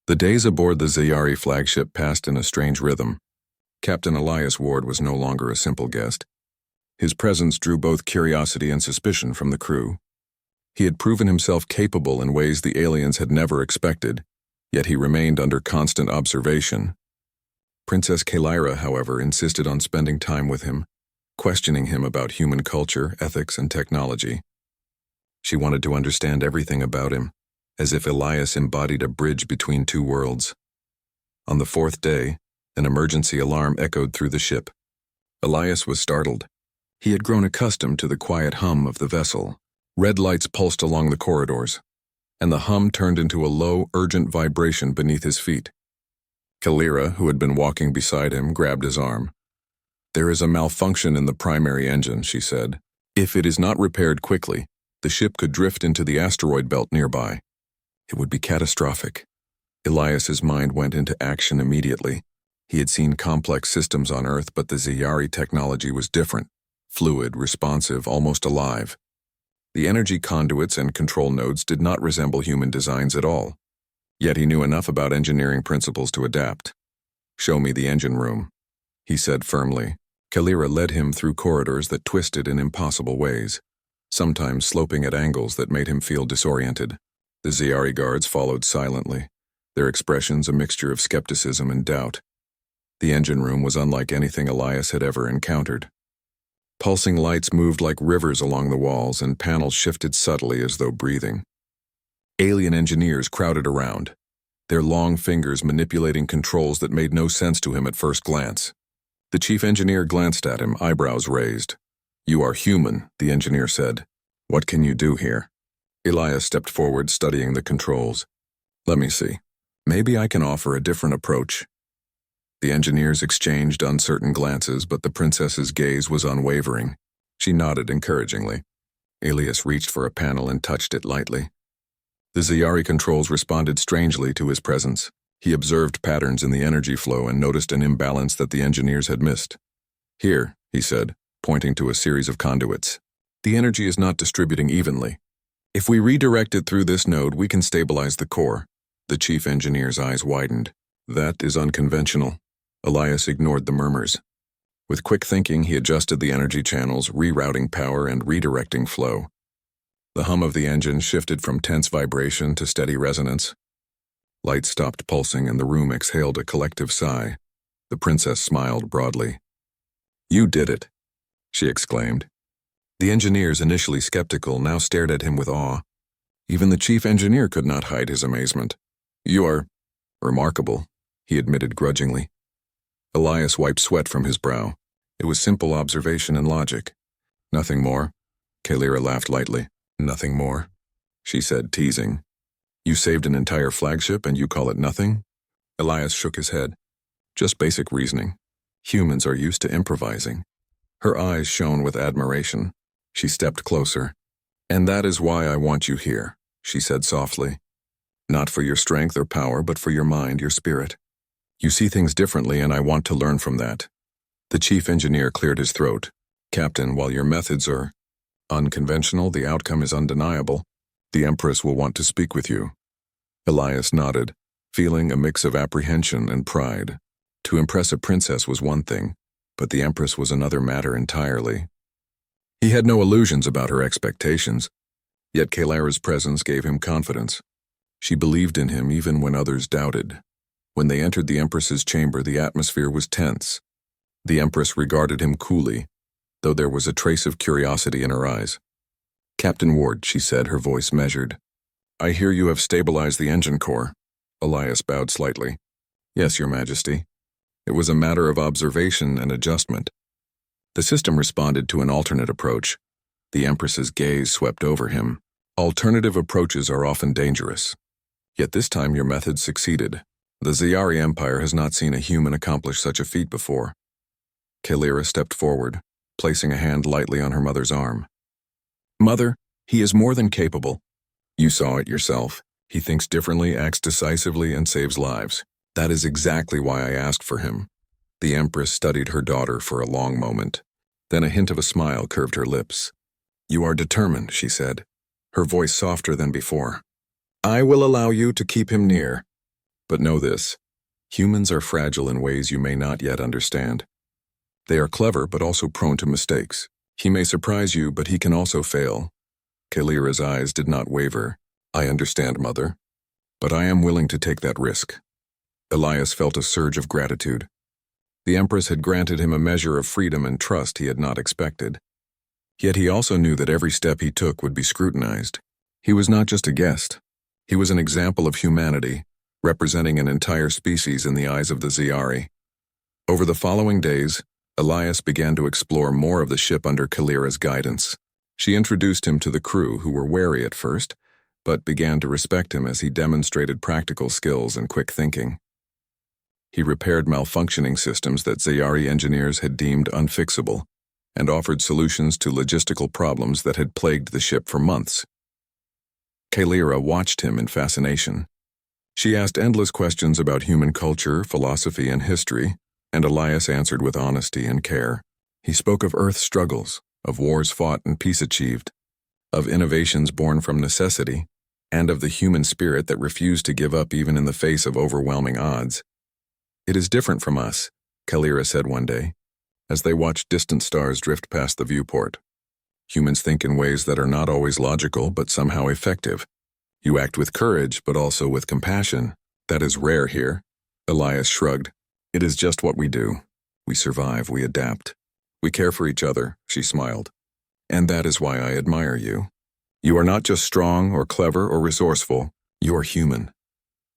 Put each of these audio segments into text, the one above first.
The days aboard the Zayari flagship passed in a strange rhythm. Captain Elias Ward was no longer a simple guest. His presence drew both curiosity and suspicion from the crew. He had proven himself capable in ways the aliens had never expected, yet he remained under constant observation. Princess Kalira, however, insisted on spending time with him, questioning him about human culture, ethics, and technology. She wanted to understand everything about him, as if Elias embodied a bridge between two worlds. On the fourth day, an emergency alarm echoed through the ship. Elias was startled. He had grown accustomed to the quiet hum of the vessel. Red lights pulsed along the corridors, and the hum turned into a low, urgent vibration beneath his feet. Kalira, who had been walking beside him, grabbed his arm. "There is a malfunction in the primary engine," she said. "If it is not repaired quickly, the ship could drift into the asteroid belt nearby. It would be catastrophic." Elias's mind went into action immediately. He had seen complex systems on Earth, but the Zayari technology was different. Fluid, responsive, almost alive. The energy conduits and control nodes did not resemble human designs at all. Yet he knew enough about engineering principles to adapt. "Show me the engine room," he said firmly. Kalira led him through corridors that twisted in impossible ways, sometimes sloping at angles that made him feel disoriented. The Zayari guards followed silently, their expressions a mixture of skepticism and doubt. The engine room was unlike anything Elias had ever encountered. Pulsing lights moved like rivers along the walls, and panels shifted subtly as though breathing. Alien engineers crowded around, their long fingers manipulating controls that made no sense to him at first glance. The chief engineer glanced at him, eyebrows raised. "You are human," the engineer said. "What can you do here?" Elias stepped forward, studying the controls. "Let me see. Maybe I can offer a different approach." The engineers exchanged uncertain glances, but the princess's gaze was unwavering. She nodded encouragingly. Elias reached for a panel and touched it lightly. The Zayari controls responded strangely to his presence. He observed patterns in the energy flow and noticed an imbalance that the engineers had missed. "Here," he said, pointing to a series of conduits. "The energy is not distributing evenly. If we redirect it through this node, we can stabilize the core." The chief engineer's eyes widened. "That is unconventional." Elias ignored the murmurs. With quick thinking, he adjusted the energy channels, rerouting power and redirecting flow. The hum of the engine shifted from tense vibration to steady resonance. Lights stopped pulsing and the room exhaled a collective sigh. The princess smiled broadly. "You did it," she exclaimed. The engineers, initially skeptical, now stared at him with awe. Even the chief engineer could not hide his amazement. "You are remarkable," he admitted grudgingly. Elias wiped sweat from his brow. It was simple observation and logic. "Nothing more?" Kalira laughed lightly. "Nothing more," she said, teasing. "You saved an entire flagship and you call it nothing?" Elias shook his head. "Just basic reasoning. Humans are used to improvising." Her eyes shone with admiration. She stepped closer. "And that is why I want you here," she said softly. "Not for your strength or power, but for your mind, your spirit. You see things differently, and I want to learn from that." The chief engineer cleared his throat. "Captain, while your methods are unconventional, the outcome is undeniable. The Empress will want to speak with you." Elias nodded, feeling a mix of apprehension and pride. To impress a princess was one thing, but the Empress was another matter entirely. He had no illusions about her expectations, yet Kalira's presence gave him confidence. She believed in him even when others doubted. When they entered the Empress's chamber, the atmosphere was tense. The Empress regarded him coolly, though there was a trace of curiosity in her eyes. "Captain Ward," she said, her voice measured. "I hear you have stabilized the engine core." Elias bowed slightly. "Yes, Your Majesty. It was a matter of observation and adjustment." The system responded to an alternate approach. The Empress's gaze swept over him. "Alternative approaches are often dangerous. Yet this time your methods succeeded. The Zayari Empire has not seen a human accomplish such a feat before." Kalira stepped forward, placing a hand lightly on her mother's arm. "Mother, he is more than capable. You saw it yourself. He thinks differently, acts decisively, and saves lives. That is exactly why I asked for him." The Empress studied her daughter for a long moment. Then a hint of a smile curved her lips. "You are determined," she said, her voice softer than before. "I will allow you to keep him near." But know this, humans are fragile in ways you may not yet understand. They are clever but also prone to mistakes. He may surprise you, but he can also fail. Kalira's eyes did not waver. I understand, Mother. But I am willing to take that risk. Elias felt a surge of gratitude. The Empress had granted him a measure of freedom and trust he had not expected. Yet he also knew that every step he took would be scrutinized. He was not just a guest. He was an example of humanity, representing an entire species in the eyes of the Xiari. Over the following days, Elias began to explore more of the ship under Kalira's guidance. She introduced him to the crew, who were wary at first, but began to respect him as he demonstrated practical skills and quick thinking. He repaired malfunctioning systems that Xiari engineers had deemed unfixable, and offered solutions to logistical problems that had plagued the ship for months. Kalira watched him in fascination. She asked endless questions about human culture, philosophy, and history, and Elias answered with honesty and care. He spoke of Earth's struggles, of wars fought and peace achieved, of innovations born from necessity, and of the human spirit that refused to give up even in the face of overwhelming odds. It is different from us, Kalira said one day, as they watched distant stars drift past the viewport. Humans think in ways that are not always logical but somehow effective. You act with courage but also with compassion. That is rare here. Elias shrugged. It is just what we do. We survive, we adapt. We care for each other, she smiled. And that is why I admire you. You are not just strong or clever or resourceful, you are human.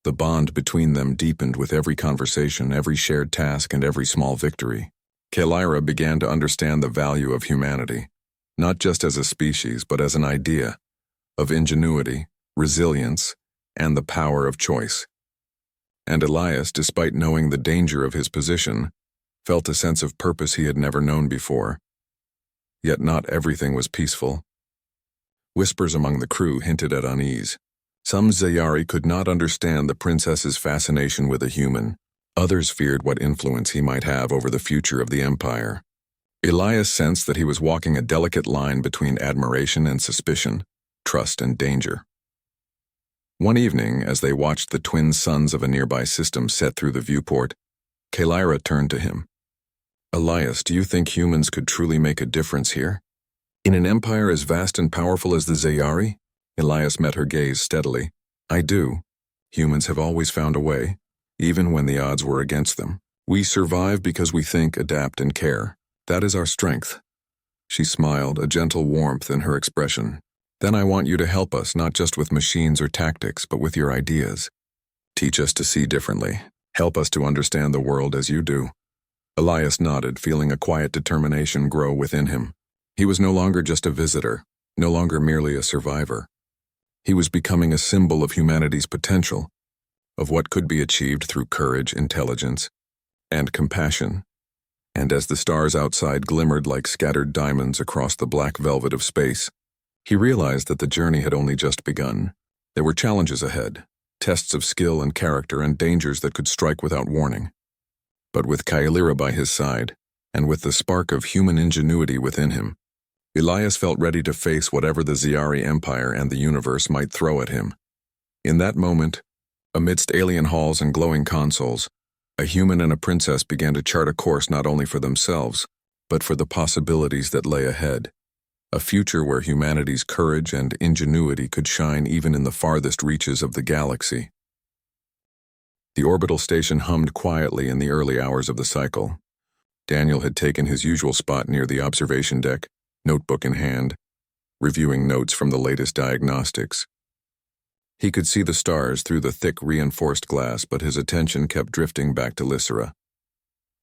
The bond between them deepened with every conversation, every shared task, and every small victory. Kalira began to understand the value of humanity, not just as a species, but as an idea, of ingenuity, resilience, and the power of choice. And Elias, despite knowing the danger of his position, felt a sense of purpose he had never known before. Yet not everything was peaceful. Whispers among the crew hinted at unease. Some Xiari could not understand the princess's fascination with a human. Others feared what influence he might have over the future of the empire. Elias sensed that he was walking a delicate line between admiration and suspicion, trust and danger. One evening, as they watched the twin suns of a nearby system set through the viewport, Kalira turned to him. Elias, do you think humans could truly make a difference here? In an empire as vast and powerful as the Xiari? Elias met her gaze steadily. I do. Humans have always found a way, even when the odds were against them. We survive because we think, adapt, and care. That is our strength. She smiled, a gentle warmth in her expression. Then I want you to help us, not just with machines or tactics, but with your ideas. Teach us to see differently. Help us to understand the world as you do. Elias nodded, feeling a quiet determination grow within him. He was no longer just a visitor, no longer merely a survivor. He was becoming a symbol of humanity's potential, of what could be achieved through courage, intelligence, and compassion. And as the stars outside glimmered like scattered diamonds across the black velvet of space, he realized that the journey had only just begun. There were challenges ahead, tests of skill and character, and dangers that could strike without warning. But with Kalira by his side, and with the spark of human ingenuity within him, Elias felt ready to face whatever the Xiari Empire and the universe might throw at him. In that moment, amidst alien halls and glowing consoles, a human and a princess began to chart a course not only for themselves, but for the possibilities that lay ahead. A future where humanity's courage and ingenuity could shine even in the farthest reaches of the galaxy. The orbital station hummed quietly in the early hours of the cycle. Daniel had taken his usual spot near the observation deck, notebook in hand, reviewing notes from the latest diagnostics. He could see the stars through the thick reinforced glass, but his attention kept drifting back to Lysera.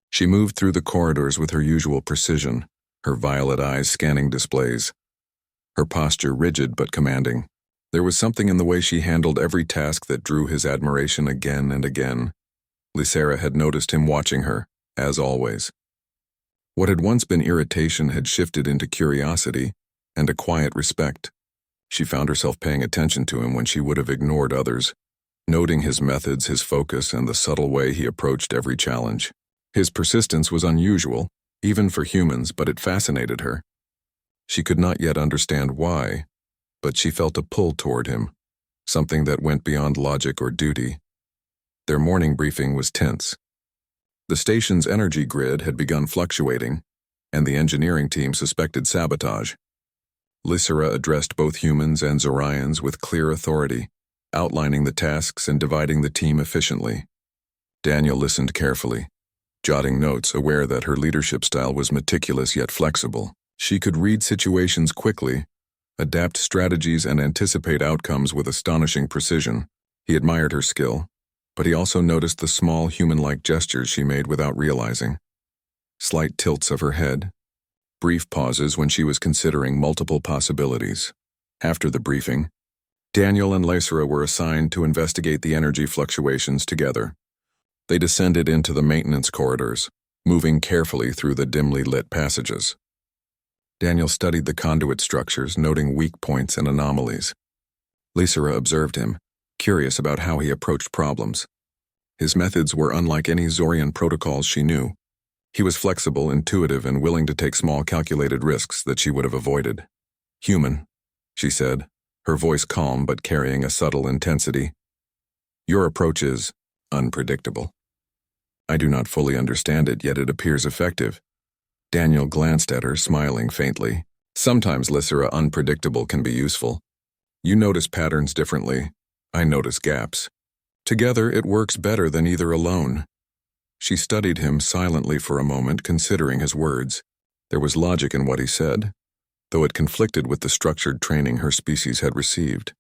She moved through the corridors with her usual precision, her violet eyes scanning displays, her posture rigid but commanding. There was something in the way she handled every task that drew his admiration again and again. Lysera had noticed him watching her, as always. What had once been irritation had shifted into curiosity and a quiet respect. She found herself paying attention to him when she would have ignored others, noting his methods, his focus, and the subtle way he approached every challenge. His persistence was unusual, even for humans, but it fascinated her. She could not yet understand why, but she felt a pull toward him, something that went beyond logic or duty. Their morning briefing was tense. The station's energy grid had begun fluctuating, and the engineering team suspected sabotage. Lysera addressed both humans and Zorians with clear authority, outlining the tasks and dividing the team efficiently. Daniel listened carefully, jotting notes, aware that her leadership style was meticulous yet flexible. She could read situations quickly, adapt strategies, and anticipate outcomes with astonishing precision. He admired her skill, but he also noticed the small human-like gestures she made without realizing. Slight tilts of her head, brief pauses when she was considering multiple possibilities. After the briefing, Daniel and Lysera were assigned to investigate the energy fluctuations together. They descended into the maintenance corridors, moving carefully through the dimly lit passages. Daniel studied the conduit structures, noting weak points and anomalies. Lysera observed him, curious about how he approached problems. His methods were unlike any Zorian protocols she knew. He was flexible, intuitive, and willing to take small calculated risks that she would have avoided. "Human," she said, her voice calm but carrying a subtle intensity. "Your approach is unpredictable. I do not fully understand it, yet it appears effective." Daniel glanced at her, smiling faintly. "Sometimes, Lysera, unpredictable can be useful. You notice patterns differently. I notice gaps. Together, it works better than either alone." She studied him silently for a moment, considering his words. There was logic in what he said, though it conflicted with the structured training her species had received.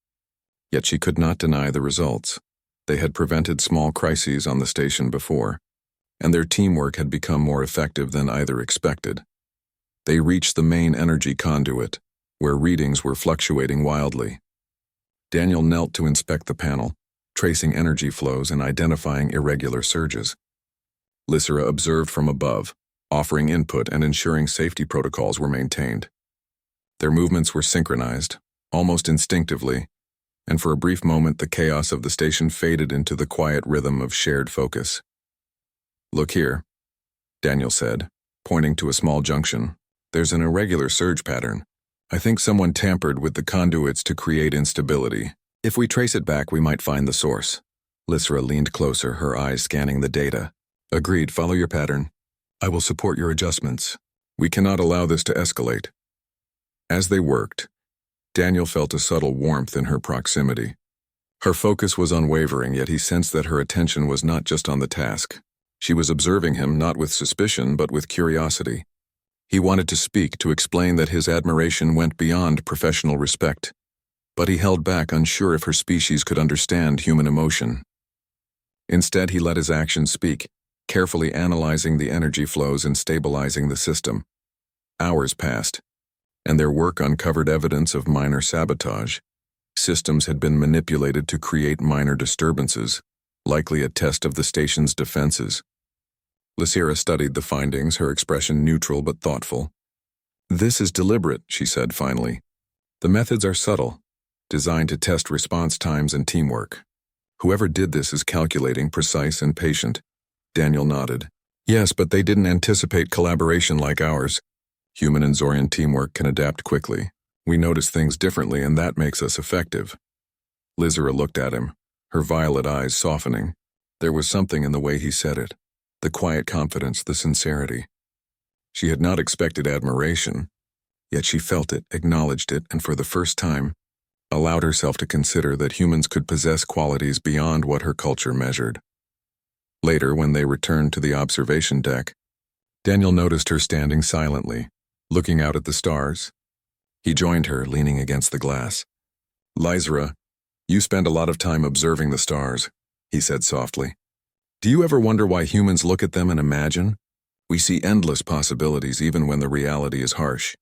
Yet she could not deny the results. They had prevented small crises on the station before, and their teamwork had become more effective than either expected. They reached the main energy conduit, where readings were fluctuating wildly. Daniel knelt to inspect the panel, tracing energy flows and identifying irregular surges. Lysera observed from above, offering input and ensuring safety protocols were maintained. Their movements were synchronized, almost instinctively, and for a brief moment the chaos of the station faded into the quiet rhythm of shared focus. "Look here," Daniel said, pointing to a small junction. "There's an irregular surge pattern. I think someone tampered with the conduits to create instability. If we trace it back, we might find the source." Lysera leaned closer, her eyes scanning the data. "Agreed, follow your pattern. I will support your adjustments. We cannot allow this to escalate." As they worked, Daniel felt a subtle warmth in her proximity. Her focus was unwavering, yet he sensed that her attention was not just on the task. She was observing him not with suspicion, but with curiosity. He wanted to speak, to explain that his admiration went beyond professional respect, but he held back, unsure if her species could understand human emotion. Instead, he let his actions speak, carefully analyzing the energy flows and stabilizing the system. Hours passed, and their work uncovered evidence of minor sabotage. Systems had been manipulated to create minor disturbances, likely a test of the station's defenses. Lysera studied the findings, her expression neutral but thoughtful. "This is deliberate," she said finally. "The methods are subtle, designed to test response times and teamwork. Whoever did this is calculating, precise, and patient." Daniel nodded. "Yes, but they didn't anticipate collaboration like ours. Human and Zorian teamwork can adapt quickly. We notice things differently, and that makes us effective." Lysera looked at him, her violet eyes softening. There was something in the way he said it, the quiet confidence, the sincerity. She had not expected admiration, yet she felt it, acknowledged it, and for the first time, allowed herself to consider that humans could possess qualities beyond what her culture measured. Later, when they returned to the observation deck, Daniel noticed her standing silently, looking out at the stars. He joined her, leaning against the glass. "Lysera, you spend a lot of time observing the stars," he said softly. "Do you ever wonder why humans look at them and imagine? We see endless possibilities even when the reality is harsh."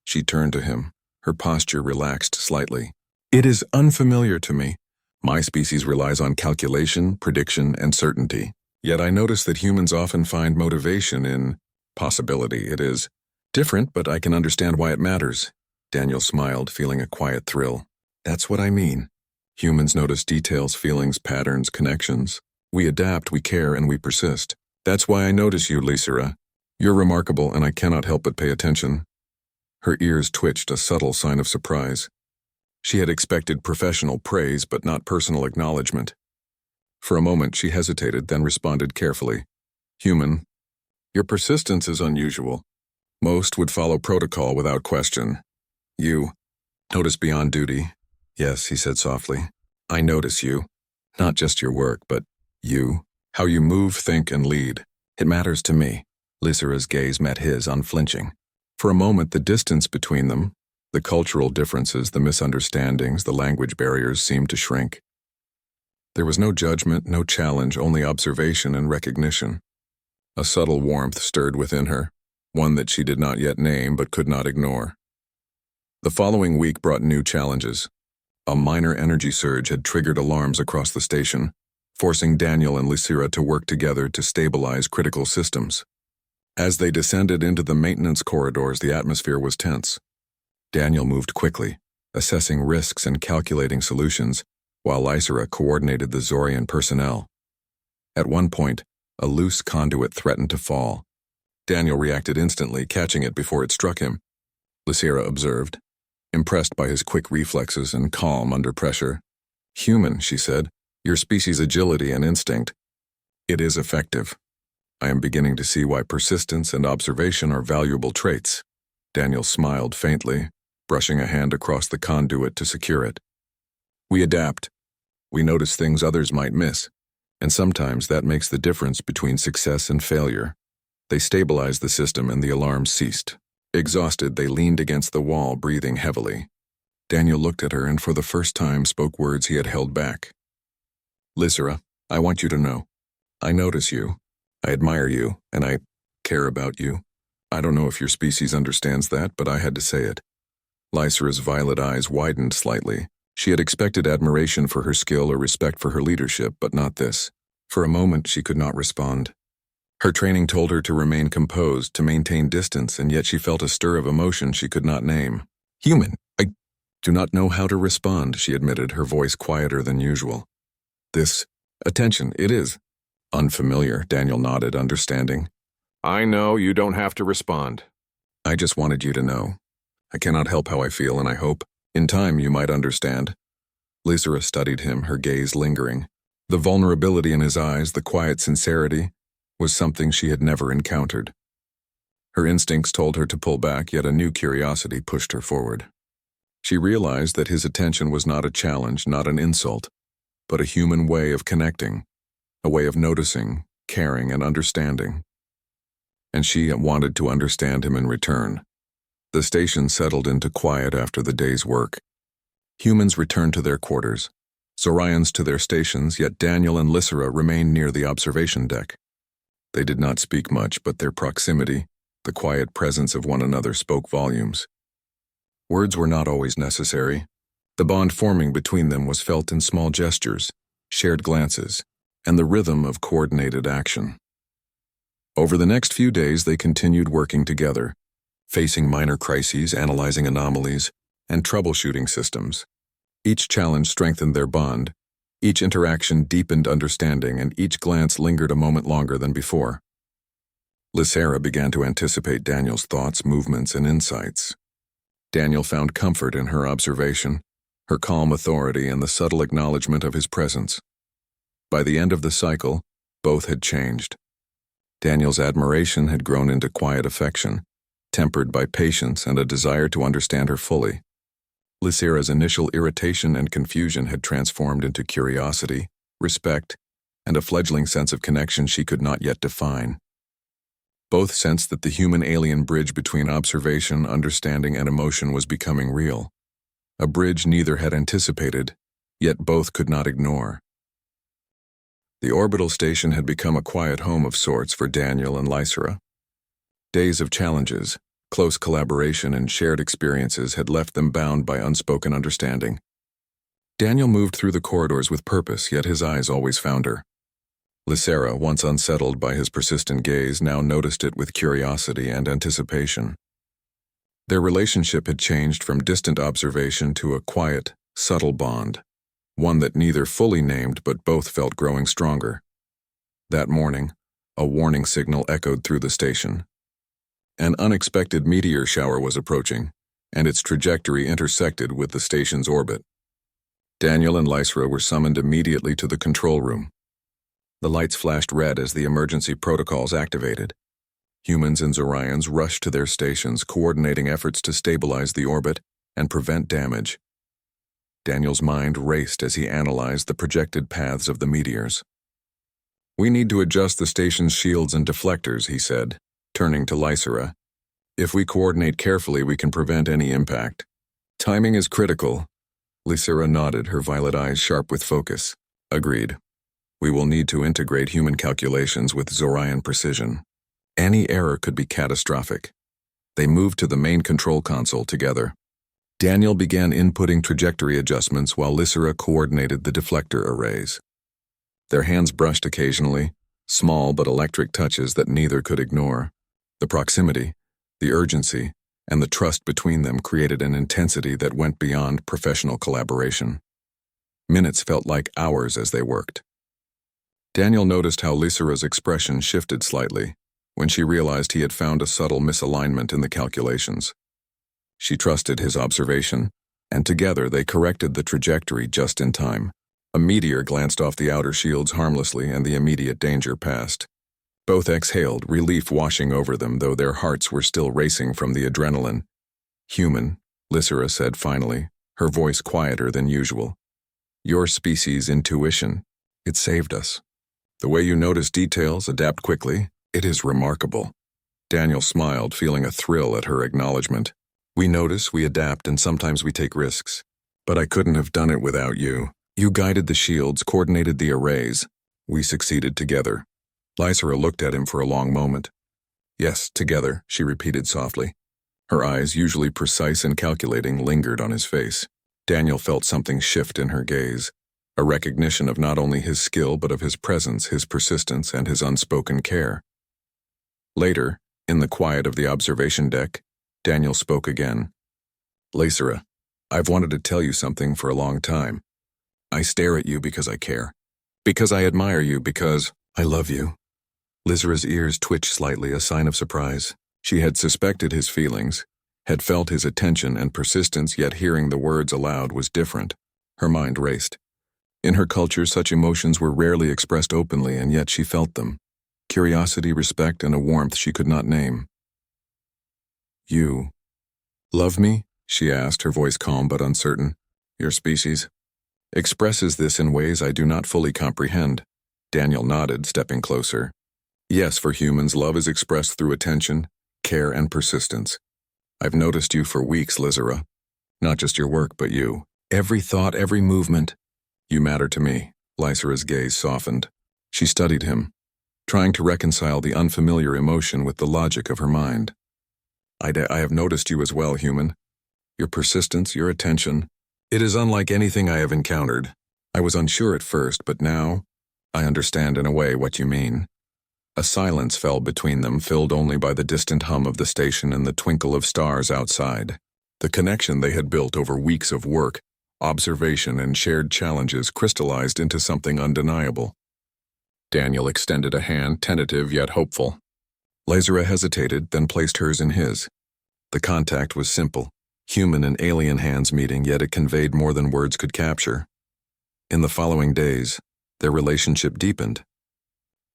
She turned to him, her posture relaxed slightly. "It is unfamiliar to me. My species relies on calculation, prediction, and certainty. Yet I notice that humans often find motivation in possibility. It is different, but I can understand why it matters." Daniel smiled, feeling a quiet thrill. "That's what I mean. Humans notice details, feelings, patterns, connections. We adapt, we care, and we persist. That's why I notice you, Lysera. You're remarkable, and I cannot help but pay attention." Her ears twitched, a subtle sign of surprise. She had expected professional praise, but not personal acknowledgement. For a moment she hesitated, then responded carefully. Human, your persistence is unusual. Most would follow protocol without question. You notice beyond duty. Yes, he said softly. I notice you. Not just your work, but you. How you move, think, and lead. It matters to me. Lysira's gaze met his, unflinching. For a moment, the distance between them, the cultural differences, the misunderstandings, the language barriers seemed to shrink. There was no judgment, no challenge, only observation and recognition. A subtle warmth stirred within her, one that she did not yet name but could not ignore. The following week brought new challenges. A minor energy surge had triggered alarms across the station, forcing Daniel and Lysira to work together to stabilize critical systems. As they descended into the maintenance corridors, the atmosphere was tense. Daniel moved quickly, assessing risks and calculating solutions, while Lysira coordinated the Zorian personnel. At one point, a loose conduit threatened to fall. Daniel reacted instantly, catching it before it struck him. Lysira observed, impressed by his quick reflexes and calm under pressure. Human, she said, your species' agility and instinct. It is effective. I am beginning to see why persistence and observation are valuable traits. Daniel smiled faintly, brushing a hand across the conduit to secure it. We adapt. We notice things others might miss, and sometimes that makes the difference between success and failure. They stabilized the system and the alarms ceased. Exhausted, they leaned against the wall, breathing heavily. Daniel looked at her and for the first time spoke words he had held back. Lysira, I want you to know. I notice you. I admire you, and I care about you. I don't know if your species understands that, but I had to say it. Lysira's violet eyes widened slightly. She had expected admiration for her skill or respect for her leadership, but not this. For a moment, she could not respond. Her training told her to remain composed, to maintain distance, and yet she felt a stir of emotion she could not name. Human, I do not know how to respond, she admitted, her voice quieter than usual. This attention, it is unfamiliar, Daniel nodded, understanding. I know you don't have to respond. I just wanted you to know. I cannot help how I feel, and I hope, in time, you might understand. Lysira studied him, her gaze lingering. The vulnerability in his eyes, the quiet sincerity, was something she had never encountered. Her instincts told her to pull back, yet a new curiosity pushed her forward. She realized that his attention was not a challenge, not an insult, but a human way of connecting, a way of noticing, caring, and understanding. And she wanted to understand him in return. The station settled into quiet after the day's work. Humans returned to their quarters, Zorians to their stations, yet Daniel and Lysira remained near the observation deck. They did not speak much, but their proximity, the quiet presence of one another, spoke volumes. Words were not always necessary. The bond forming between them was felt in small gestures, shared glances, and the rhythm of coordinated action. Over the next few days, they continued working together, facing minor crises, analyzing anomalies, and troubleshooting systems. Each challenge strengthened their bond. Each interaction deepened understanding, and each glance lingered a moment longer than before. Lysira began to anticipate Daniel's thoughts, movements, and insights. Daniel found comfort in her observation, her calm authority, and the subtle acknowledgement of his presence. By the end of the cycle, both had changed. Daniel's admiration had grown into quiet affection, tempered by patience and a desire to understand her fully. Lysira's initial irritation and confusion had transformed into curiosity, respect, and a fledgling sense of connection she could not yet define. Both sensed that the human-alien bridge between observation, understanding, and emotion was becoming real. A bridge neither had anticipated, yet both could not ignore. The orbital station had become a quiet home of sorts for Daniel and Lysira. Days of challenges, close collaboration, and shared experiences had left them bound by unspoken understanding. Daniel moved through the corridors with purpose, yet his eyes always found her. Lysira, once unsettled by his persistent gaze, now noticed it with curiosity and anticipation. Their relationship had changed from distant observation to a quiet, subtle bond, one that neither fully named but both felt growing stronger. That morning, a warning signal echoed through the station. An unexpected meteor shower was approaching, and its trajectory intersected with the station's orbit. Daniel and Lysira were summoned immediately to the control room. The lights flashed red as the emergency protocols activated. Humans and Zorians rushed to their stations, coordinating efforts to stabilize the orbit and prevent damage. Daniel's mind raced as he analyzed the projected paths of the meteors. "We need to adjust the station's shields and deflectors," he said, turning to Lysera. "If we coordinate carefully, we can prevent any impact." "Timing is critical." Lysera nodded, her violet eyes sharp with focus. "Agreed. We will need to integrate human calculations with Zorian precision. Any error could be catastrophic." They moved to the main control console together. Daniel began inputting trajectory adjustments while Lysera coordinated the deflector arrays. Their hands brushed occasionally, small but electric touches that neither could ignore. The proximity, the urgency, and the trust between them created an intensity that went beyond professional collaboration. Minutes felt like hours as they worked. Daniel noticed how Lysera's expression shifted slightly when she realized he had found a subtle misalignment in the calculations. She trusted his observation, and together they corrected the trajectory just in time. A meteor glanced off the outer shields harmlessly, and the immediate danger passed. Both exhaled, relief washing over them, though their hearts were still racing from the adrenaline. "Human," Lysera said finally, her voice quieter than usual. "Your species' intuition, it saved us. The way you notice details, adapt quickly, it is remarkable." Daniel smiled, feeling a thrill at her acknowledgement. "We notice, we adapt, and sometimes we take risks. But I couldn't have done it without you. You guided the shields, coordinated the arrays. We succeeded together." Lysera looked at him for a long moment. "Yes, together," she repeated softly. Her eyes, usually precise and calculating, lingered on his face. Daniel felt something shift in her gaze, a recognition of not only his skill but of his presence, his persistence, and his unspoken care. Later, in the quiet of the observation deck, Daniel spoke again. "Lysera, I've wanted to tell you something for a long time. I stare at you because I care. Because I admire you, because I love you." Lysera's ears twitched slightly, a sign of surprise. She had suspected his feelings, had felt his attention and persistence, yet hearing the words aloud was different. Her mind raced. In her culture, such emotions were rarely expressed openly, and yet she felt them. Curiosity, respect, and a warmth she could not name. "You love me?" she asked, her voice calm but uncertain. "Your species expresses this in ways I do not fully comprehend." Daniel nodded, stepping closer. "Yes, for humans, love is expressed through attention, care, and persistence. I've noticed you for weeks, Lysera. Not just your work, but you. Every thought, every movement. You matter to me." Lysera's gaze softened. She studied him, trying to reconcile the unfamiliar emotion with the logic of her mind. I have noticed you as well, human. Your persistence, your attention. It is unlike anything I have encountered. I was unsure at first, but now I understand in a way what you mean." A silence fell between them, filled only by the distant hum of the station and the twinkle of stars outside. The connection they had built over weeks of work, observation, and shared challenges crystallized into something undeniable. Daniel extended a hand, tentative yet hopeful. Lysera hesitated, then placed hers in his. The contact was simple, human and alien hands meeting, yet it conveyed more than words could capture. In the following days, their relationship deepened.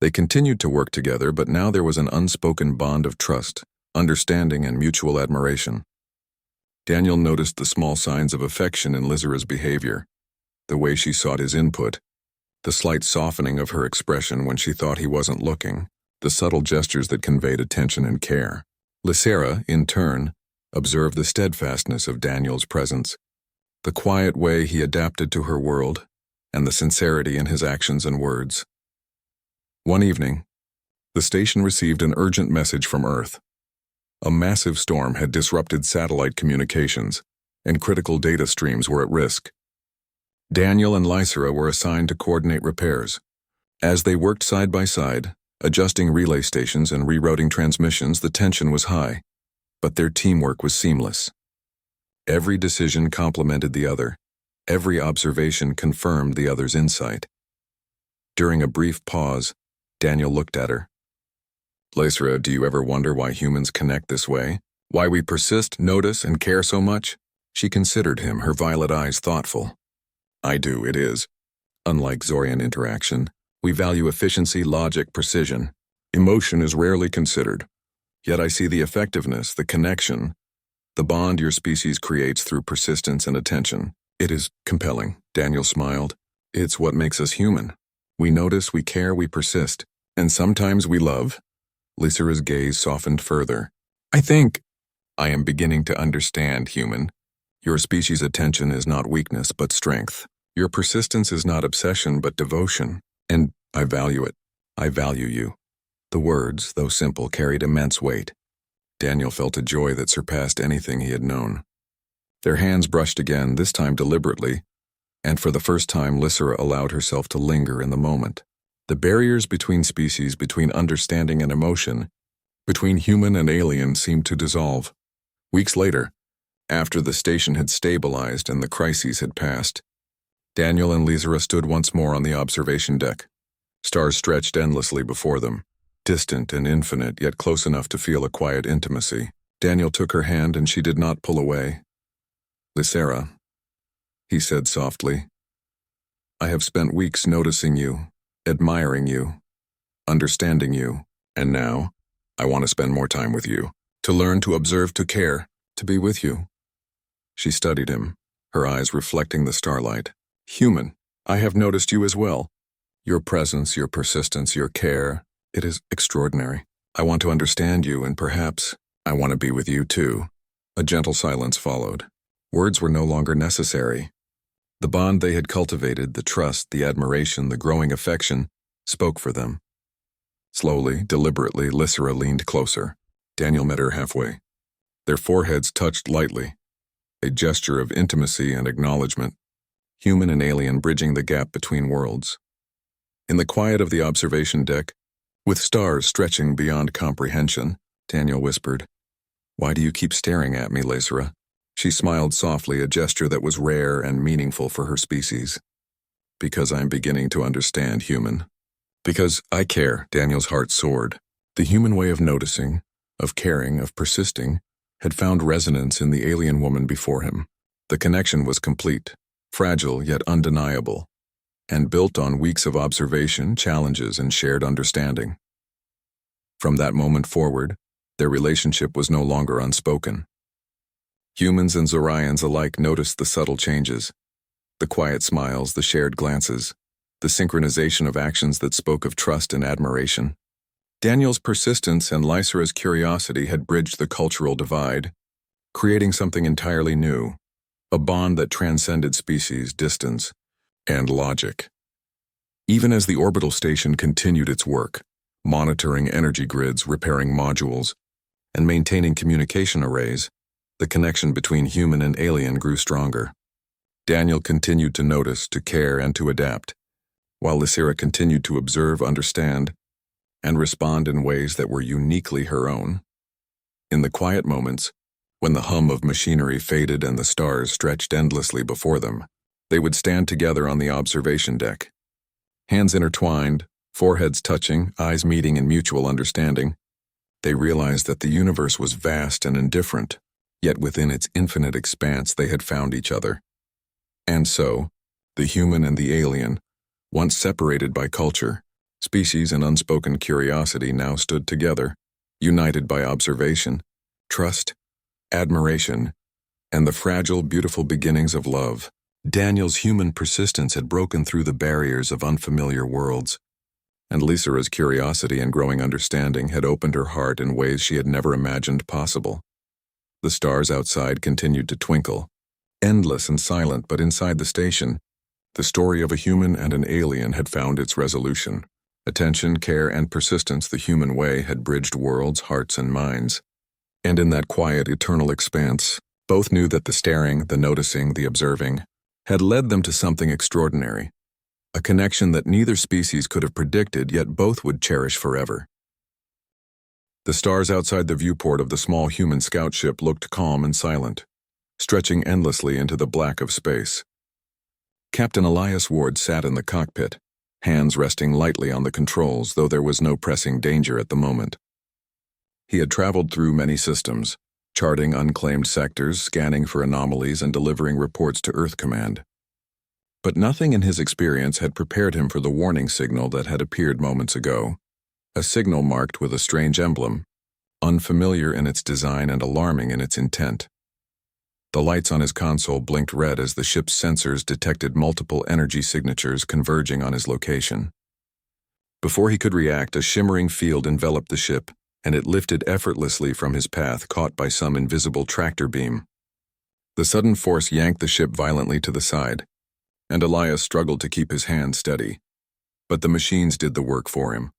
They continued to work together, but now there was an unspoken bond of trust, understanding, and mutual admiration. Daniel noticed the small signs of affection in Lysera's behavior, the way she sought his input, the slight softening of her expression when she thought he wasn't looking, the subtle gestures that conveyed attention and care. Lysera, in turn, observed the steadfastness of Daniel's presence, the quiet way he adapted to her world, and the sincerity in his actions and words. One evening, the station received an urgent message from Earth. A massive storm had disrupted satellite communications, and critical data streams were at risk. Daniel and Lysera were assigned to coordinate repairs. As they worked side by side, adjusting relay stations and rerouting transmissions, the tension was high, but their teamwork was seamless. Every decision complemented the other. Every observation confirmed the other's insight. During a brief pause, Daniel looked at her. "Lysera, do you ever wonder why humans connect this way? Why we persist, notice, and care so much?" She considered him, her violet eyes thoughtful. "I do, it is. Unlike Zorian interaction, We value efficiency, logic, precision. Emotion is rarely considered. Yet I see the effectiveness, the connection, the bond your species creates through persistence and attention. It is compelling, Daniel smiled. It's what makes us human. We notice, we care, we persist. And sometimes we love. Lysera's gaze softened further. I am beginning to understand, human. Your species' attention is not weakness, but strength. Your persistence is not obsession, but devotion. And I value it. I value you. The words, though simple, carried immense weight. Daniel felt a joy that surpassed anything he had known. Their hands brushed again, this time deliberately, and for the first time Lysera allowed herself to linger in the moment. The barriers between species, between understanding and emotion, between human and alien seemed to dissolve. Weeks later, after the station had stabilized and the crises had passed, Daniel and Lysera stood once more on the observation deck. Stars stretched endlessly before them, distant and infinite, yet close enough to feel a quiet intimacy. Daniel took her hand and she did not pull away. Lysera, he said softly, I have spent weeks noticing you, admiring you, understanding you, and now I want to spend more time with you, to learn, to observe, to care, to be with you. She studied him, her eyes reflecting the starlight. Human, I have noticed you as well. Your presence, your persistence, your care, it is extraordinary. I want to understand you, and perhaps I want to be with you too. A gentle silence followed. Words were no longer necessary. The bond they had cultivated, the trust, the admiration, the growing affection, spoke for them. Slowly, deliberately, Lysera leaned closer. Daniel met her halfway. Their foreheads touched lightly, a gesture of intimacy and acknowledgement, human and alien bridging the gap between worlds. In the quiet of the observation deck, with stars stretching beyond comprehension, Daniel whispered, Why do you keep staring at me, Lysera? She smiled softly, a gesture that was rare and meaningful for her species. Because I'm beginning to understand, human. Because I care, Daniel's heart soared. The human way of noticing, of caring, of persisting, had found resonance in the alien woman before him. The connection was complete, fragile yet undeniable, and built on weeks of observation, challenges, and shared understanding. From that moment forward, their relationship was no longer unspoken. Humans and Zorians alike noticed the subtle changes, the quiet smiles, the shared glances, the synchronization of actions that spoke of trust and admiration. Daniel's persistence and Lysera's curiosity had bridged the cultural divide, creating something entirely new, a bond that transcended species, distance, and logic. Even as the orbital station continued its work, monitoring energy grids, repairing modules, and maintaining communication arrays, the connection between human and alien grew stronger. Daniel continued to notice, to care, and to adapt, while Lysera continued to observe, understand, and respond in ways that were uniquely her own. In the quiet moments, when the hum of machinery faded and the stars stretched endlessly before them, they would stand together on the observation deck. Hands intertwined, foreheads touching, eyes meeting in mutual understanding, they realized that the universe was vast and indifferent, yet within its infinite expanse they had found each other. And so, the human and the alien, once separated by culture, species, and unspoken curiosity, now stood together, united by observation, trust, admiration, and the fragile, beautiful beginnings of love. Daniel's human persistence had broken through the barriers of unfamiliar worlds, and Lysera's curiosity and growing understanding had opened her heart in ways she had never imagined possible. The stars outside continued to twinkle, endless and silent, but inside the station, the story of a human and an alien had found its resolution. Attention, care, and persistence the human way had bridged worlds, hearts, and minds. And in that quiet, eternal expanse, both knew that the staring, the noticing, the observing, had led them to something extraordinary, a connection that neither species could have predicted, yet both would cherish forever. The stars outside the viewport of the small human scout ship looked calm and silent, stretching endlessly into the black of space. Captain Elias Ward sat in the cockpit, hands resting lightly on the controls, though there was no pressing danger at the moment. He had traveled through many systems, charting unclaimed sectors, scanning for anomalies, and delivering reports to Earth Command. But nothing in his experience had prepared him for the warning signal that had appeared moments ago. A signal marked with a strange emblem, unfamiliar in its design and alarming in its intent. The lights on his console blinked red as the ship's sensors detected multiple energy signatures converging on his location. Before he could react, a shimmering field enveloped the ship, and it lifted effortlessly from his path, caught by some invisible tractor beam. The sudden force yanked the ship violently to the side, and Elias struggled to keep his hand steady. But the machines did the work for him,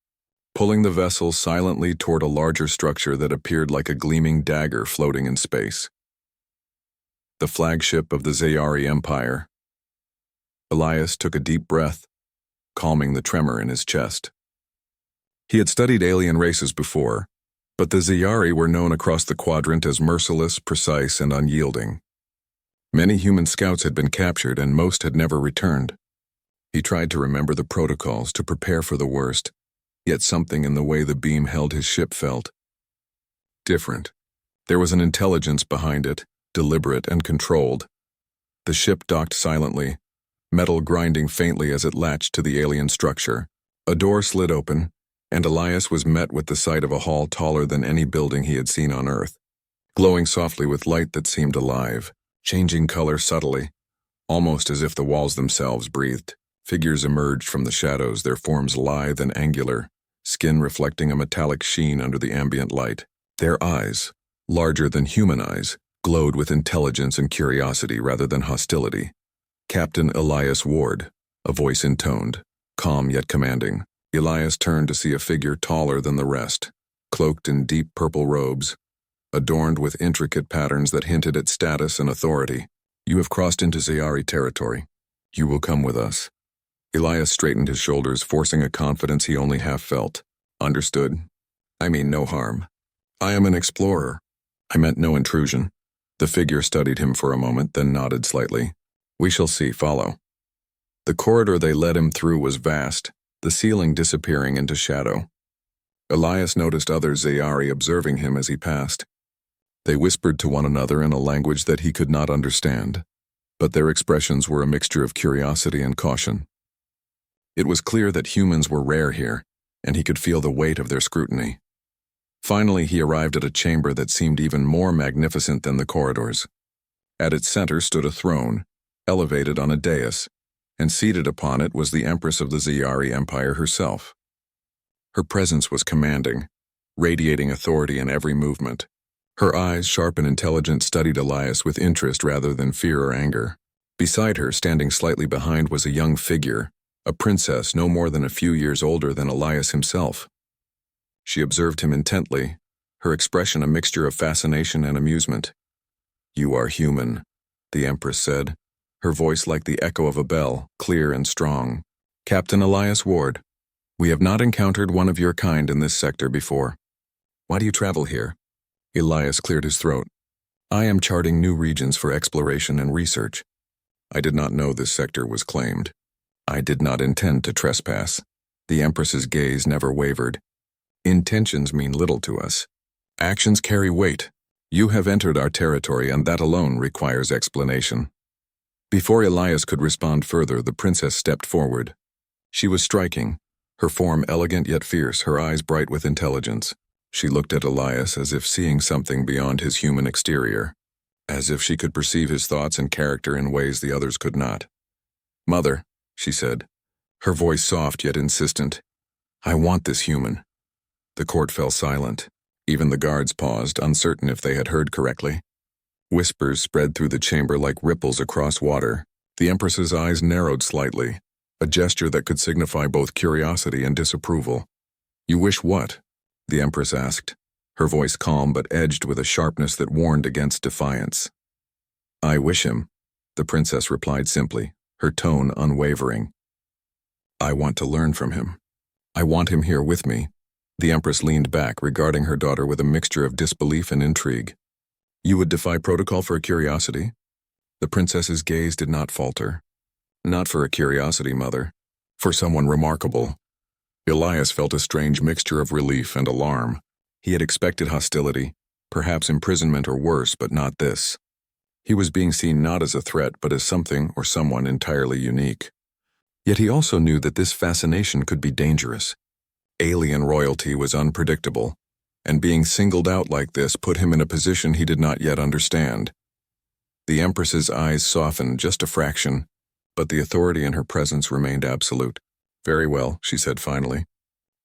pulling the vessel silently toward a larger structure that appeared like a gleaming dagger floating in space. The flagship of the Zayari Empire. Elias took a deep breath, calming the tremor in his chest. He had studied alien races before, but the Zayari were known across the quadrant as merciless, precise, and unyielding. Many human scouts had been captured, and most had never returned. He tried to remember the protocols to prepare for the worst, yet something in the way the beam held his ship felt different. There was an intelligence behind it, deliberate and controlled. The ship docked silently, metal grinding faintly as it latched to the alien structure. A door slid open, and Elias was met with the sight of a hall taller than any building he had seen on Earth, glowing softly with light that seemed alive, changing color subtly, almost as if the walls themselves breathed. Figures emerged from the shadows, their forms lithe and angular, skin reflecting a metallic sheen under the ambient light. Their eyes, larger than human eyes, glowed with intelligence and curiosity rather than hostility. Captain Elias Ward, a voice intoned, calm yet commanding. Elias turned to see a figure taller than the rest, cloaked in deep purple robes, adorned with intricate patterns that hinted at status and authority. "You have crossed into Zayari territory. You will come with us." Elias straightened his shoulders, forcing a confidence he only half felt. "Understood. I mean no harm. I am an explorer. I meant no intrusion." The figure studied him for a moment, then nodded slightly. "We shall see. Follow." The corridor they led him through was vast, the ceiling disappearing into shadow. Elias noticed other Zayari observing him as he passed. They whispered to one another in a language that he could not understand, but their expressions were a mixture of curiosity and caution. It was clear that humans were rare here, and he could feel the weight of their scrutiny. Finally, he arrived at a chamber that seemed even more magnificent than the corridors. At its center stood a throne, elevated on a dais, and seated upon it was the Empress of the Zayari Empire herself. Her presence was commanding, radiating authority in every movement. Her eyes, sharp and intelligent, studied Elias with interest rather than fear or anger. Beside her, standing slightly behind, was a young figure, a princess no more than a few years older than Elias himself. She observed him intently, her expression a mixture of fascination and amusement. "You are human," the Empress said, her voice like the echo of a bell, clear and strong. "Captain Elias Ward, we have not encountered one of your kind in this sector before. Why do you travel here?" Elias cleared his throat. "I am charting new regions for exploration and research. I did not know this sector was claimed. I did not intend to trespass." The Empress's gaze never wavered. "Intentions mean little to us. Actions carry weight. You have entered our territory, and that alone requires explanation." Before Elias could respond further, the princess stepped forward. She was striking, her form elegant yet fierce, her eyes bright with intelligence. She looked at Elias as if seeing something beyond his human exterior, as if she could perceive his thoughts and character in ways the others could not. "Mother," she said, her voice soft yet insistent, "I want this human." The court fell silent. Even the guards paused, uncertain if they had heard correctly. Whispers spread through the chamber like ripples across water. The Empress's eyes narrowed slightly, a gesture that could signify both curiosity and disapproval. "You wish what?" the Empress asked, her voice calm but edged with a sharpness that warned against defiance. "I wish him," the princess replied simply, her tone unwavering. "I want to learn from him. I want him here with me." The Empress leaned back, regarding her daughter with a mixture of disbelief and intrigue. "You would defy protocol for a curiosity?" The princess's gaze did not falter. "Not for a curiosity, mother. For someone remarkable." Elias felt a strange mixture of relief and alarm. He had expected hostility, perhaps imprisonment or worse, but not this. He was being seen not as a threat but as something or someone entirely unique. Yet he also knew that this fascination could be dangerous. Alien royalty was unpredictable, and being singled out like this put him in a position he did not yet understand. The Empress's eyes softened just a fraction, but the authority in her presence remained absolute. "Very well," she said finally.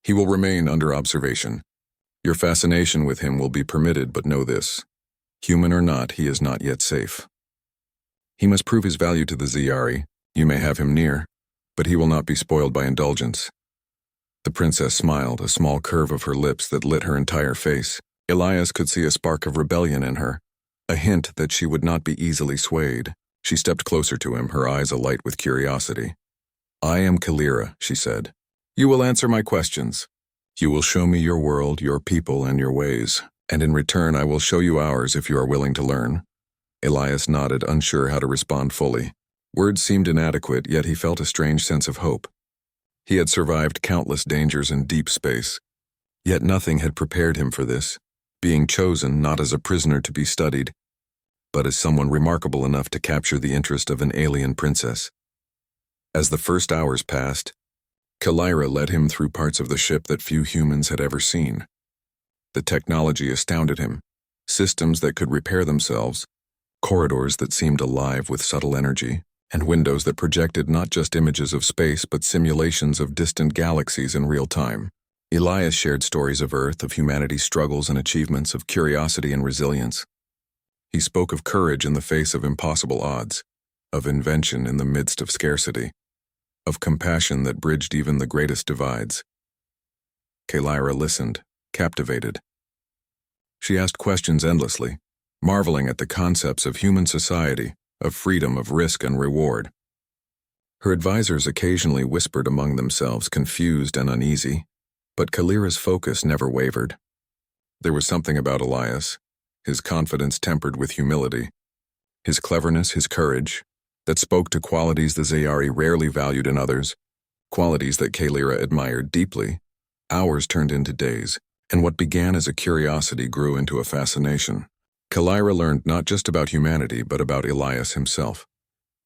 "He will remain under observation. Your fascination with him will be permitted, but know this. Human or not, he is not yet safe. He must prove his value to the Ziyari. You may have him near, but he will not be spoiled by indulgence." The princess smiled, a small curve of her lips that lit her entire face. Elias could see a spark of rebellion in her, a hint that she would not be easily swayed. She stepped closer to him, her eyes alight with curiosity. "I am Kalira," she said. "You will answer my questions. You will show me your world, your people, and your ways, and in return I will show you ours if you are willing to learn." Elias nodded, unsure how to respond fully. Words seemed inadequate, yet he felt a strange sense of hope. He had survived countless dangers in deep space, yet nothing had prepared him for this, being chosen not as a prisoner to be studied, but as someone remarkable enough to capture the interest of an alien princess. As the first hours passed, Kalira led him through parts of the ship that few humans had ever seen. The technology astounded him, systems that could repair themselves, corridors that seemed alive with subtle energy, and windows that projected not just images of space but simulations of distant galaxies in real time. Elias shared stories of Earth, of humanity's struggles and achievements, of curiosity and resilience. He spoke of courage in the face of impossible odds, of invention in the midst of scarcity, of compassion that bridged even the greatest divides. Kalira listened, captivated. She asked questions endlessly, marveling at the concepts of human society, of freedom, of risk and reward. Her advisors occasionally whispered among themselves, confused and uneasy, but Kalira's focus never wavered. There was something about Elias, his confidence tempered with humility, his cleverness, his courage, that spoke to qualities the Ziyari rarely valued in others, qualities that Kalira admired deeply. Hours turned into days, and what began as a curiosity grew into a fascination. Kalira learned not just about humanity, but about Elias himself,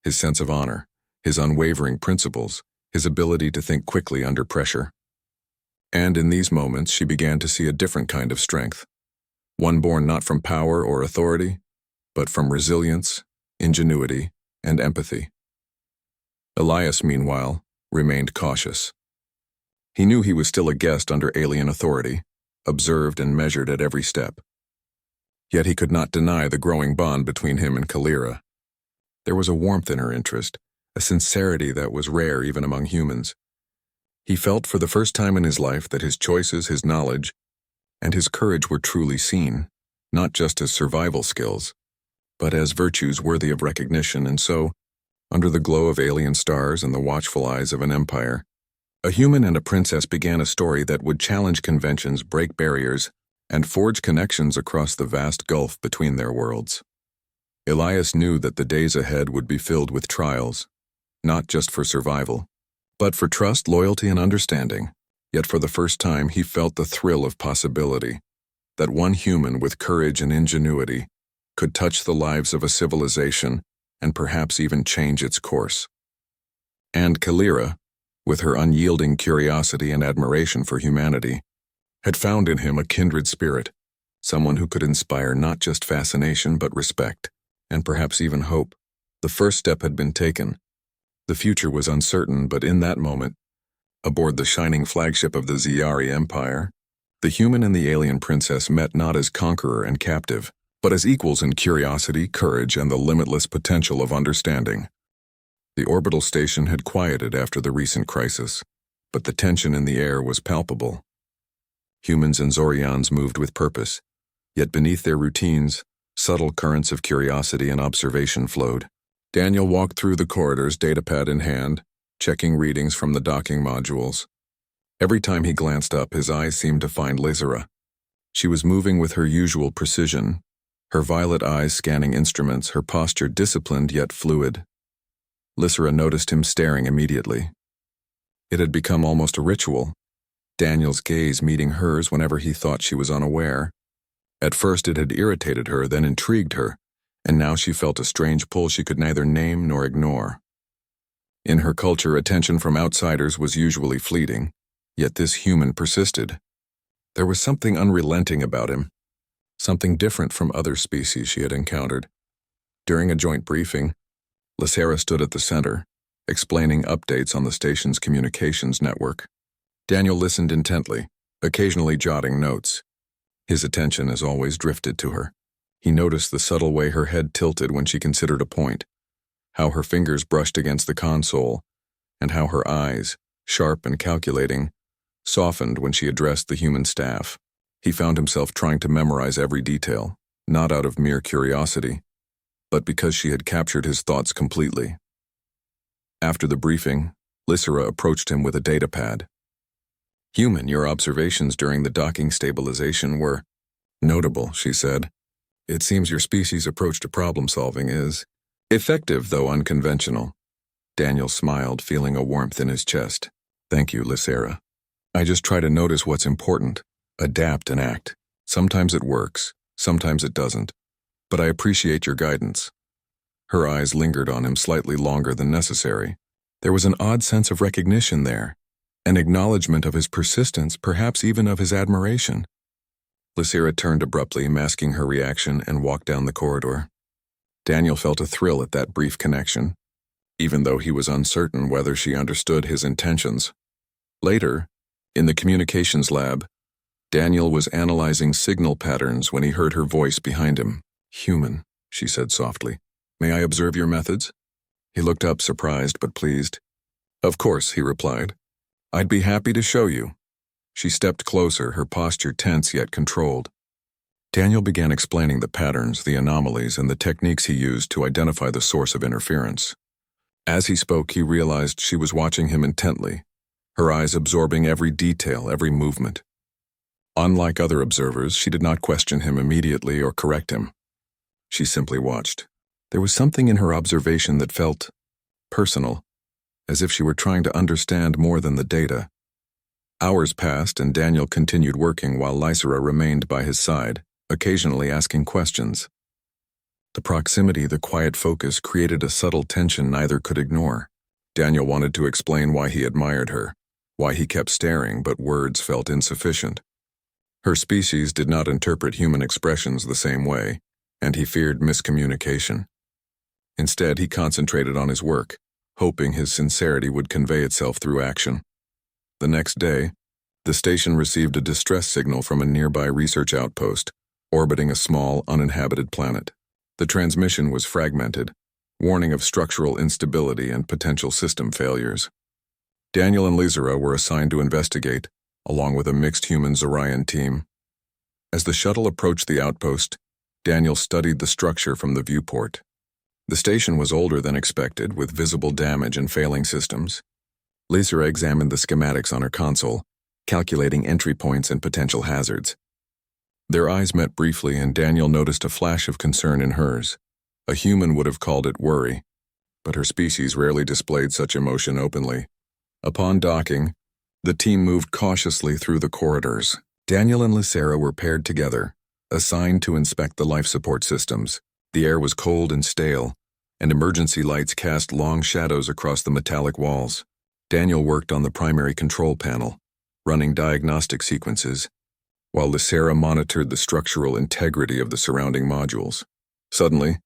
his sense of honor, his unwavering principles, his ability to think quickly under pressure. And in these moments, she began to see a different kind of strength, one born not from power or authority, but from resilience, ingenuity, and empathy. Elias, meanwhile, remained cautious. He knew he was still a guest under alien authority, observed and measured at every step. Yet he could not deny the growing bond between him and Kalira. There was a warmth in her interest, a sincerity that was rare even among humans. He felt for the first time in his life that his choices, his knowledge, and his courage were truly seen, not just as survival skills, but as virtues worthy of recognition. And so, under the glow of alien stars and the watchful eyes of an empire, a human and a princess began a story that would challenge conventions, break barriers, and forge connections across the vast gulf between their worlds. Elias knew that the days ahead would be filled with trials, not just for survival, but for trust, loyalty, and understanding. Yet for the first time he felt the thrill of possibility, that one human with courage and ingenuity could touch the lives of a civilization and perhaps even change its course. And Kalira, with her unyielding curiosity and admiration for humanity, had found in him a kindred spirit, someone who could inspire not just fascination but respect, and perhaps even hope. The first step had been taken. The future was uncertain, but in that moment, aboard the shining flagship of the Ziyari Empire, the human and the alien princess met not as conqueror and captive, but as equals in curiosity, courage, and the limitless potential of understanding. The orbital station had quieted after the recent crisis, but the tension in the air was palpable. Humans and Zorians moved with purpose, yet beneath their routines, subtle currents of curiosity and observation flowed. Daniel walked through the corridors, datapad in hand, checking readings from the docking modules. Every time he glanced up, his eyes seemed to find Lysera. She was moving with her usual precision, her violet eyes scanning instruments, her posture disciplined yet fluid. Lysera noticed him staring immediately. It had become almost a ritual, Daniel's gaze meeting hers whenever he thought she was unaware. At first it had irritated her, then intrigued her, and now she felt a strange pull she could neither name nor ignore. In her culture, attention from outsiders was usually fleeting, yet this human persisted. There was something unrelenting about him, something different from other species she had encountered. During a joint briefing, Lysera stood at the center, explaining updates on the station's communications network. Daniel listened intently, occasionally jotting notes. His attention, as always, drifted to her. He noticed the subtle way her head tilted when she considered a point, how her fingers brushed against the console, and how her eyes, sharp and calculating, softened when she addressed the human staff. He found himself trying to memorize every detail, not out of mere curiosity, but because she had captured his thoughts completely. After the briefing, Lysera approached him with a data pad. "Human, your observations during the docking stabilization were notable," she said. "It seems your species' approach to problem-solving is effective, though unconventional." Daniel smiled, feeling a warmth in his chest. "Thank you, Lysera. I just try to notice what's important, adapt and act. Sometimes it works, sometimes it doesn't. But I appreciate your guidance." Her eyes lingered on him slightly longer than necessary. There was an odd sense of recognition there, an acknowledgement of his persistence, perhaps even of his admiration. Lysera turned abruptly, masking her reaction, and walked down the corridor. Daniel felt a thrill at that brief connection, even though he was uncertain whether she understood his intentions. Later, in the communications lab, Daniel was analyzing signal patterns when he heard her voice behind him. "Human," she said softly. "May I observe your methods?" He looked up, surprised but pleased. "Of course," he replied. "I'd be happy to show you." She stepped closer, her posture tense yet controlled. Daniel began explaining the patterns, the anomalies, and the techniques he used to identify the source of interference. As he spoke, he realized she was watching him intently, her eyes absorbing every detail, every movement. Unlike other observers, she did not question him immediately or correct him. She simply watched. There was something in her observation that felt personal, as if she were trying to understand more than the data. Hours passed, and Daniel continued working while Lysera remained by his side, occasionally asking questions. The proximity, the quiet focus, created a subtle tension neither could ignore. Daniel wanted to explain why he admired her, why he kept staring, but words felt insufficient. Her species did not interpret human expressions the same way, and he feared miscommunication. Instead, he concentrated on his work, hoping his sincerity would convey itself through action. The next day, the station received a distress signal from a nearby research outpost, orbiting a small, uninhabited planet. The transmission was fragmented, warning of structural instability and potential system failures. Daniel and Lysera were assigned to investigate, along with a mixed human-Zorian team. As the shuttle approached the outpost, Daniel studied the structure from the viewport. The station was older than expected, with visible damage and failing systems. Lysera examined the schematics on her console, calculating entry points and potential hazards. Their eyes met briefly, and Daniel noticed a flash of concern in hers. A human would have called it worry, but her species rarely displayed such emotion openly. Upon docking, the team moved cautiously through the corridors. Daniel and Lysera were paired together, assigned to inspect the life support systems. The air was cold and stale, and emergency lights cast long shadows across the metallic walls. Daniel worked on the primary control panel, running diagnostic sequences, while Lysera monitored the structural integrity of the surrounding modules. Suddenly,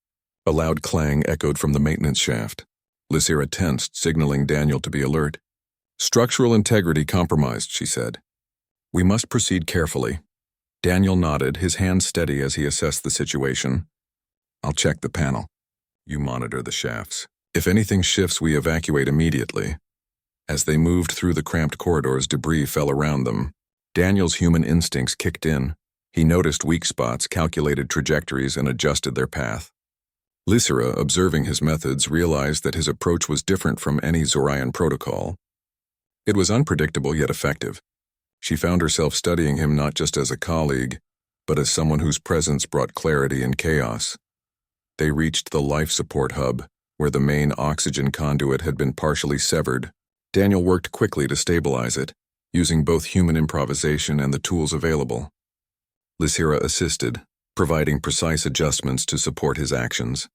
a loud clang echoed from the maintenance shaft. Lysera tensed, signaling Daniel to be alert. "Structural integrity compromised," she said. "We must proceed carefully." Daniel nodded, his hands steady as he assessed the situation. "I'll check the panel. You monitor the shafts. If anything shifts, we evacuate immediately." As they moved through the cramped corridors, debris fell around them. Daniel's human instincts kicked in. He noticed weak spots, calculated trajectories, and adjusted their path. Lysera, observing his methods, realized that his approach was different from any Zorian protocol. It was unpredictable yet effective. She found herself studying him not just as a colleague, but as someone whose presence brought clarity in chaos. They reached the life support hub, where the main oxygen conduit had been partially severed. Daniel worked quickly to stabilize it, using both human improvisation and the tools available. Lysera assisted, providing precise adjustments to support his actions.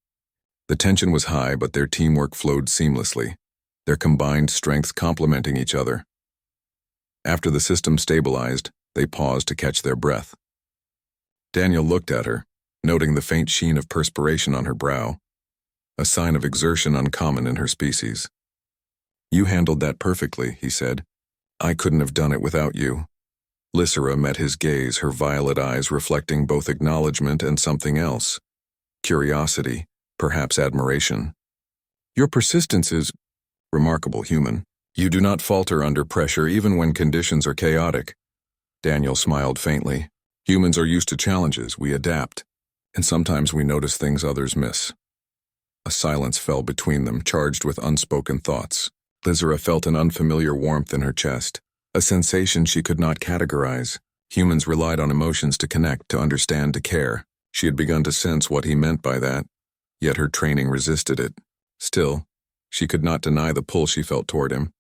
The tension was high, but their teamwork flowed seamlessly, their combined strengths complementing each other. After the system stabilized, they paused to catch their breath. Daniel looked at her, noting the faint sheen of perspiration on her brow, a sign of exertion uncommon in her species. "You handled that perfectly," he said. "I couldn't have done it without you." Lysera met his gaze, her violet eyes reflecting both acknowledgement and something else. Curiosity, perhaps admiration. "Your persistence is remarkable, human. You do not falter under pressure even when conditions are chaotic." Daniel smiled faintly. "Humans are used to challenges, we adapt, and sometimes we notice things others miss." A silence fell between them, charged with unspoken thoughts. Lysera felt an unfamiliar warmth in her chest, a sensation she could not categorize. Humans relied on emotions to connect, to understand, to care. She had begun to sense what he meant by that, yet her training resisted it. Still, she could not deny the pull she felt toward him,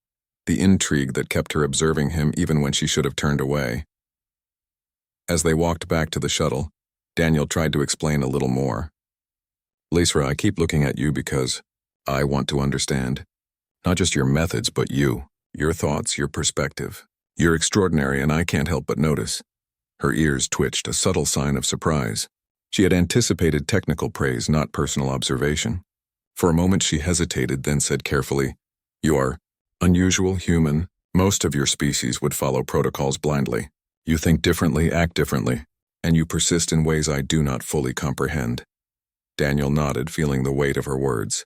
the intrigue that kept her observing him even when she should have turned away. As they walked back to the shuttle, Daniel tried to explain a little more. "Lysera, I keep looking at you because I want to understand. Not just your methods, but you, your thoughts, your perspective. You're extraordinary, and I can't help but notice." Her ears twitched, a subtle sign of surprise. She had anticipated technical praise, not personal observation. For a moment she hesitated, then said carefully, "You are unusual, human. Most of your species would follow protocols blindly. You think differently, act differently, and you persist in ways I do not fully comprehend." Daniel nodded, feeling the weight of her words.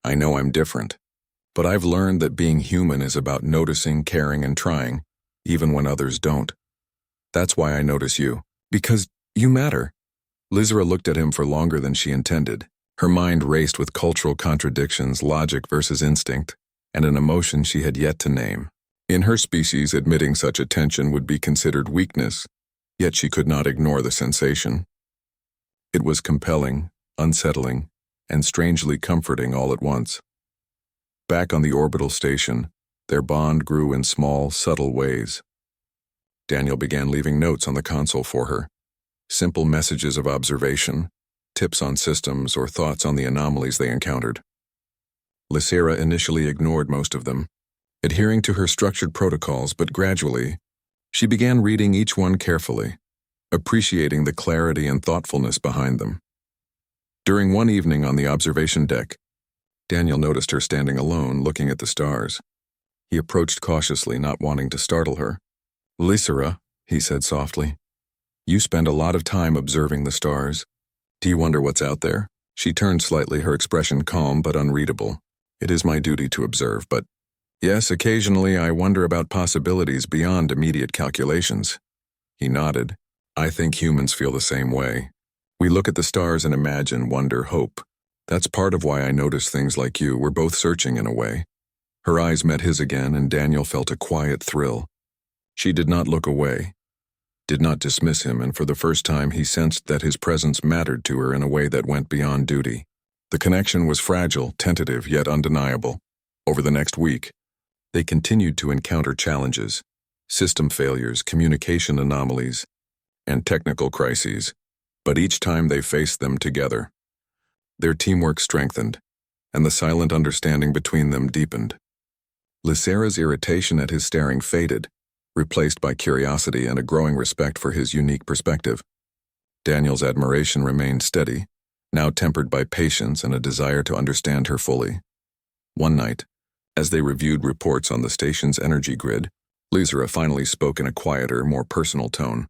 "I know I'm different, but I've learned that being human is about noticing, caring, and trying, even when others don't. That's why I notice you. Because you matter." Lysera looked at him for longer than she intended. Her mind raced with cultural contradictions, logic versus instinct, and an emotion she had yet to name. In her species, admitting such attention would be considered weakness, yet she could not ignore the sensation. It was compelling, unsettling, and strangely comforting all at once. Back on the orbital station, their bond grew in small, subtle ways. Daniel began leaving notes on the console for her, simple messages of observation, tips on systems, or thoughts on the anomalies they encountered. Lysera initially ignored most of them, adhering to her structured protocols, but gradually, she began reading each one carefully, appreciating the clarity and thoughtfulness behind them. During one evening on the observation deck, Daniel noticed her standing alone, looking at the stars. He approached cautiously, not wanting to startle her. "Lysera," he said softly, "you spend a lot of time observing the stars. Do you wonder what's out there?" She turned slightly, her expression calm but unreadable. "It is my duty to observe, but yes, occasionally I wonder about possibilities beyond immediate calculations." He nodded. "I think humans feel the same way. We look at the stars and imagine, wonder, hope. That's part of why I notice things like you. We're both searching in a way." Her eyes met his again, and Daniel felt a quiet thrill. She did not look away, did not dismiss him, and for the first time he sensed that his presence mattered to her in a way that went beyond duty. The connection was fragile, tentative, yet undeniable. Over the next week, they continued to encounter challenges, system failures, communication anomalies, and technical crises, but each time they faced them together. Their teamwork strengthened, and the silent understanding between them deepened. Lysera's irritation at his staring faded, replaced by curiosity and a growing respect for his unique perspective. Daniel's admiration remained steady, now tempered by patience and a desire to understand her fully. One night, as they reviewed reports on the station's energy grid, Lysera finally spoke in a quieter, more personal tone.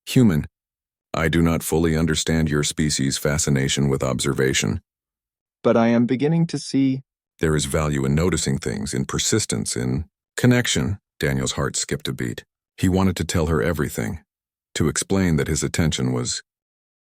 "Human, I do not fully understand your species' fascination with observation, but I am beginning to see there is value in noticing things, in persistence, in connection." Daniel's heart skipped a beat. He wanted to tell her everything, to explain that his attention was